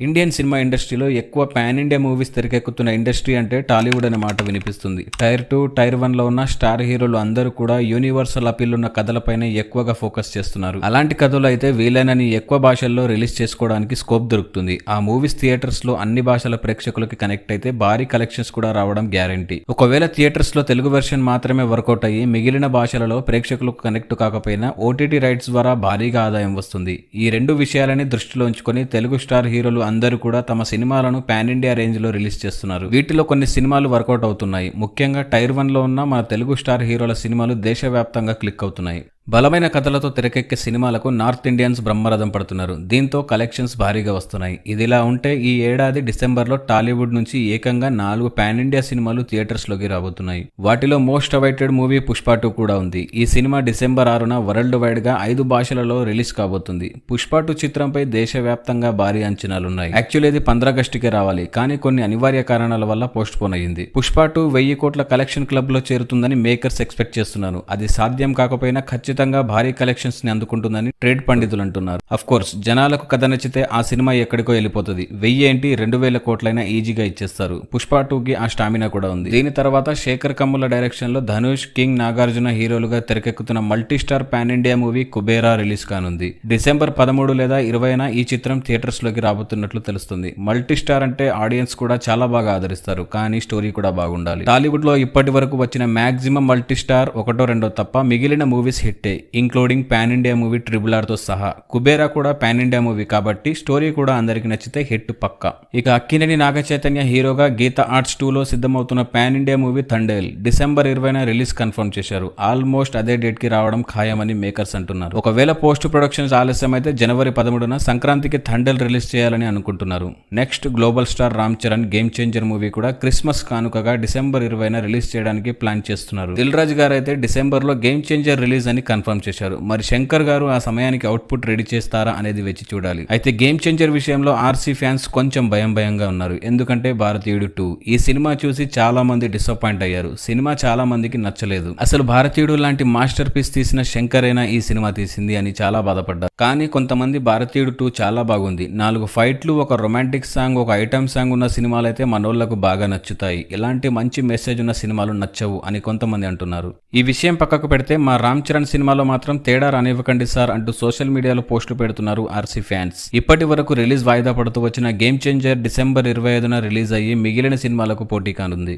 Indian cinema ఇండస్ట్రీలో ఎక్కువ pan India movies తెరకెక్కుతున్న ఇండస్ట్రీ అంటే టాలీవుడ్ అనే మాట వినిపిస్తుంది. టైర్ 2, టైర్ 1లో ఉన్న స్టార్ హీరోలు అందరూ కూడా యూనివర్సల్ అపీల్ ఉన్న కథలపైనే ఎక్కువగా ఫోకస్ చేస్తున్నారు. అలాంటి కథలు అయితే వీలైనన్ని ఎక్కువ భాషల్లో రిలీజ్ చేసుకోవడానికి స్కోప్ దొరుకుతుంది. ఆ మూవీస్ థియేటర్స్ లో అన్ని భాషల ప్రేక్షకులకి కనెక్ట్ అయితే భారీ కలెక్షన్స్ కూడా రావడం గ్యారంటీ. ఒకవేళ థియేటర్స్ లో తెలుగు వెర్షన్ మాత్రమే వర్కౌట్ అయ్యి మిగిలిన భాషలలో ప్రేక్షకులకు కనెక్ట్ కాకపోయినా ఓటీటీ రైట్స్ ద్వారా భారీగా ఆదాయం వస్తుంది. ఈ రెండు విషయాలని దృష్టిలో ఉంచుకొని తెలుగు స్టార్ హీరోలు అందరూ కూడా తమ సినిమాలను పాన్ ఇండియా రేంజ్ లో రిలీజ్ చేస్తున్నారు. వీటిలో కొన్ని సినిమాలు వర్కౌట్ అవుతున్నాయి. ముఖ్యంగా టైర్ 1లో ఉన్న మన తెలుగు స్టార్ హీరోల సినిమాలు దేశవ్యాప్తంగా క్లిక్ అవుతున్నాయి. బలమైన కథలతో తెరకెక్కే సినిమాలకు నార్త్ ఇండియన్స్ బ్రహ్మరథం పడుతున్నారు. దీంతో కలెక్షన్స్ భారీగా వస్తున్నాయి. ఇదిలా ఉంటే ఈ ఏడాది డిసెంబర్లో టాలీవుడ్ నుంచి ఏకంగా 4 పాన్ ఇండియా సినిమాలు థియేటర్స్ లోకి రాబోతున్నాయి. వాటిలో మోస్ట్ అవైటెడ్ మూవీ పుష్ప 2 కూడా ఉంది. ఈ సినిమా డిసెంబర్ 6న వరల్డ్ వైడ్ గా 5 భాషలలో రిలీజ్ కాబోతుంది. పుష్ప 2 చిత్రంపై దేశవ్యాప్తంగా భారీ అంచనాలున్నాయి. యాక్చువల్లీ ఇది 15 ఆగస్టుకే రావాలి, కానీ కొన్ని అనివార్య కారణాల వల్ల పోస్ట్ పోన్ అయ్యింది. పుష్ప 2 1000 కోట్ల కలెక్షన్ క్లబ్ లో చేరుతుందని మేకర్స్ ఎక్స్పెక్ట్ చేస్తున్నారు. అది సాధ్యం కాకపోయినా ఖచ్చితంగా భారీ కలెక్షన్స్ ని అందుకుంటుందని ట్రేడ్ పండితులు అంటున్నారు. అఫ్ కోర్స్ జనాలకు కథ నచ్చితే ఆ సినిమా ఎక్కడికో వెళ్ళిపోతుంది. 1000 ఏంటి 2000 కోట్లైనా ఈజీగా ఇచ్చేస్తారు. పుష్ప 2కి ఆ స్టామినా కూడా ఉంది. దీని తర్వాత శేఖర్ కమ్ముల డైరెక్షన్ లో ధనుష్, కింగ్, నాగార్జున హీరోలుగా తెరకెక్కుతున్న multi star pan India movie Kubera release కానుంది. డిసెంబర్ 13 లేదా 20న ఈ చిత్రం థియేటర్స్ లోకి రాబోతున్నట్లు తెలుస్తుంది. మల్టీ స్టార్ అంటే ఆడియన్స్ కూడా చాలా బాగా ఆదరిస్తారు, కానీ స్టోరీ కూడా బాగుండాలి. టాలీవుడ్ లో ఇప్పటి వరకు వచ్చిన మాక్సిమం మల్టీ స్టార్ 1-2 తప్ప మిగిలిన మూవీస్ హిట్టే, including pan India movie RRR తో సహా. కుబేరా కూడా పాన్ ఇండియా మూవీ కాబట్టి స్టోరీ కూడా అందరికి నచ్చితే హిట్ పక్కా. ఇక అక్కినేని నాగచైతన్య హీరోగా గీత ఆర్ట్స్ 2లో సిద్ధమవుతున్న pan India movie Thandel December 20న రిలీజ్ కన్ఫర్మ్ చేశారు. ఆల్మోస్ట్ అదే డేట్ కి రావడం ఖాయమని మేకర్స్ అంటున్నారు. ఒకవేళ పోస్ట్ ప్రొడక్షన్స్ ఆలస్యం అయితే జనవరి 13న సంక్రాంతికి థండేల్ రిలీజ్ చేయాలని అనుకుంటున్నారు. Next global star Ram Charan game changer movie కూడా క్రిస్మస్ కానుకగా డిసెంబర్ 20న రిలీజ్ చేయడానికి ప్లాన్ చేస్తున్నారు. దిల్ రాజు గారు అయితే డిసెంబర్ లో గేమ్ చేంజర్ రిలీజ్ అని కన్ఫర్మ్ చేశారు. మరి శంకర్ గారు ఆ సమయానికి అవుట్పుట్ రెడీ చేస్తారా అనేది వేచి చూడాలి. అయితే గేమ్ చేంజర్ విషయంలో ఆర్సీ ఫ్యాన్స్ కొంచెం భయంగా ఉన్నారు. ఎందుకంటే భారతీయుడు 2 ఈ సినిమా చూసి చాలా మంది డిసప్పాయింట్ అయ్యారు. సినిమా చాలా మందికి నచ్చలేదు. అసలు భారతీయుడు లాంటి మాస్టర్ పీస్ తీసిన శంకరేనా ఈ సినిమా తీసింది అని చాలా బాధపడ్డారు. కానీ కొంతమంది భారతీయుడు 2 చాలా బాగుంది, 4 ఫైట్లు, ఒక రొమాంటిక్ సాంగ్, ఒక ఐటమ్ సాంగ్ ఉన్న సినిమాలైతే మనోళ్లకు బాగా నచ్చుతాయి, ఇలాంటి మంచి మెసేజ్ ఉన్న సినిమాలు నచ్చవు అని కొంతమంది అంటున్నారు. ఈ విషయం పక్కకు పెడితే మా రామ్ చరణ్ సినిమాలో మాత్రం తేడా రానివ్వకండి సార్ అంటూ సోషల్ మీడియాలో పోస్టులు పెడుతున్నారు ఆర్సీ ఫ్యాన్స్. ఇప్పటి వరకు రిలీజ్ వాయిదా పడుతూ వచ్చిన గేమ్ చేంజర్ డిసెంబర్ 25న రిలీజ్ అయ్యి మిగిలిన సినిమాలకు పోటీ కానుంది.